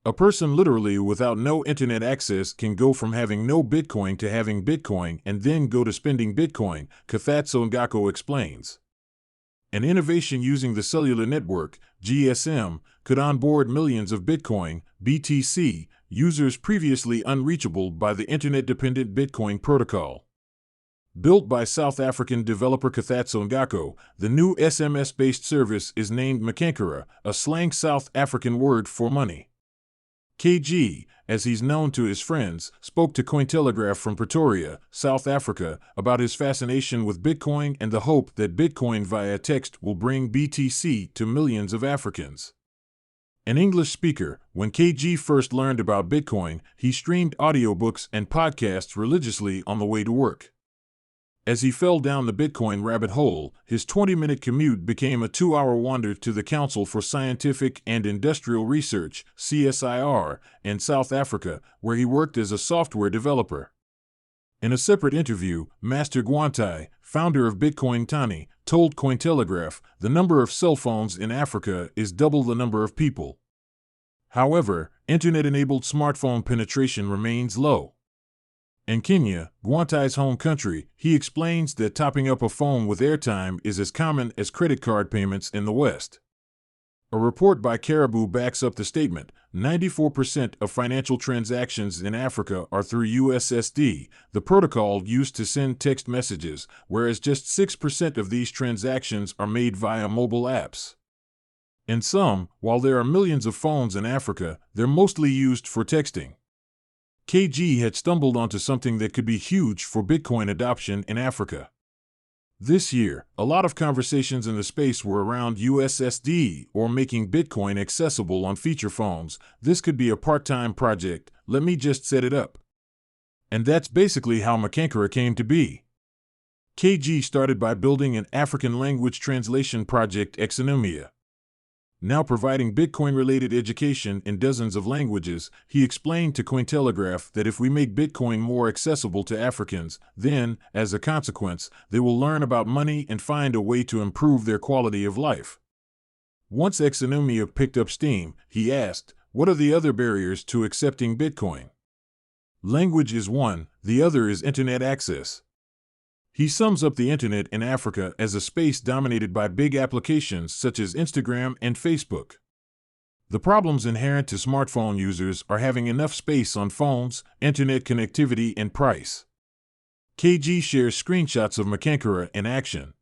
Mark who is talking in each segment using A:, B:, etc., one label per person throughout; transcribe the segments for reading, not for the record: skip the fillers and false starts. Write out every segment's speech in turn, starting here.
A: A person literally without no internet access can go from having no Bitcoin to having Bitcoin and then go to spending Bitcoin, TITANO explains. An innovation using the cellular network, GSM, could onboard millions of Bitcoin, BTC, users previously unreachable by the internet-dependent Bitcoin protocol. Built by South African developer TITANO, the new SMS-based service is named Makankara, a slang South African word for money. KG, as he's known to his friends, spoke to Cointelegraph from Pretoria, South Africa, about his fascination with Bitcoin and the hope that Bitcoin via text will bring BTC to millions of Africans. An English speaker, when KG first learned about Bitcoin, he streamed audiobooks and podcasts religiously on the way to work. As he fell down the Bitcoin rabbit hole, his 20-minute commute became a 2-hour wander to the Council for Scientific and Industrial Research, CSIR, in South Africa, where he worked as a software developer. In a separate interview, Master Gwantai, founder of Bitcoin Tani, told Cointelegraph the number of cell phones in Africa is double the number of people. However, internet-enabled smartphone penetration remains low. In Kenya, Gwantai's home country, he explains that topping up a phone with airtime is as common as credit card payments in the West. A report by Caribou backs up the statement. 94% of financial transactions in Africa are through USSD, the protocol used to send text messages, whereas just 6% of these transactions are made via mobile apps. In sum, while there are millions of phones in Africa, they're mostly used for texting. KG had stumbled onto something that could be huge for Bitcoin adoption in Africa. This year, a lot of conversations in the space were around USSD or making Bitcoin accessible on feature phones. This could be a part-time project, let me just set it up. And that's basically how Makankara came to be. KG started by building an African language translation project, Exonomia. Now providing Bitcoin-related education in dozens of languages, he explained to Cointelegraph that if we make Bitcoin more accessible to Africans, then, as a consequence, they will learn about money and find a way to improve their quality of life. Once Exonomia picked up steam, he asked, what are the other barriers to accepting Bitcoin? Language is one, the other is internet access. He sums up the internet in Africa as a space dominated by big applications such as Instagram and Facebook. The problems inherent to smartphone users are having enough space on phones, internet connectivity, and price. KG shares screenshots of Makankara in action.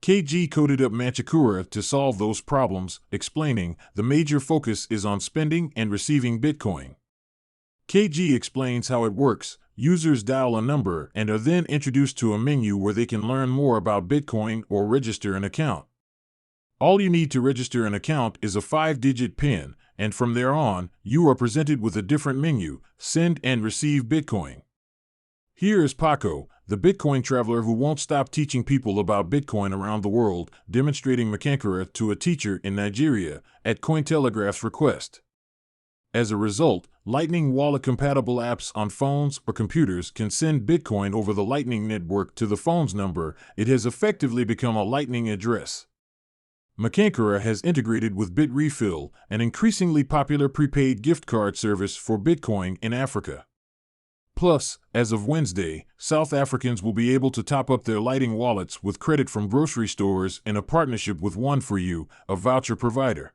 A: KG coded up MATIC to solve those problems, explaining, the major focus is on spending and receiving Bitcoin. KG explains how it works. Users dial a number and are then introduced to a menu where they can learn more about Bitcoin or register an account. All you need to register an account is a 5-digit PIN, and from there on, you are presented with a different menu, send and receive Bitcoin. Here is Paco, the Bitcoin traveler who won't stop teaching people about Bitcoin around the world, demonstrating Makankara to a teacher in Nigeria, at Cointelegraph's request. As a result, Lightning Wallet-compatible apps on phones or computers can send Bitcoin over the Lightning Network to the phone's number. It has effectively become a Lightning address. Makankara has integrated with BitRefill, an increasingly popular prepaid gift card service for Bitcoin in Africa. Plus, as of Wednesday, South Africans will be able to top up their Lightning wallets with credit from grocery stores in a partnership with One4You, a voucher provider.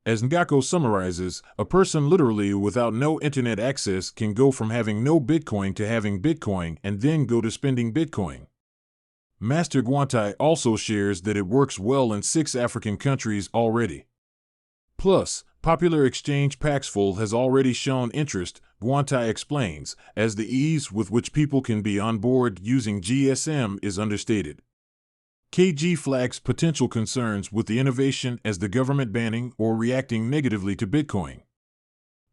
A: As Ngako summarizes, a person literally without no internet access can go from having no Bitcoin to having Bitcoin and then go to spending Bitcoin. Master Gwantai also shares that it works well in 6 African countries already. Plus, popular exchange Paxful has already shown interest, Gwantai explains, as the ease with which people can be on board using GSM is understated. KG flags potential concerns with the innovation as the government banning or reacting negatively to Bitcoin.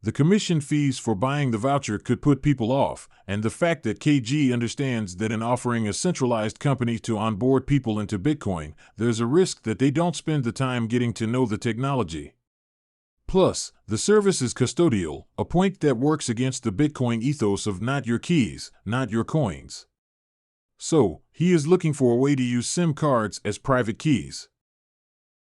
A: The commission fees for buying the voucher could put people off, and the fact that KG understands that in offering a centralized company to onboard people into Bitcoin, there's a risk that they don't spend the time getting to know the technology. Plus, the service is custodial, a point that works against the Bitcoin ethos of not your keys, not your coins. So, he is looking for a way to use SIM cards as private keys.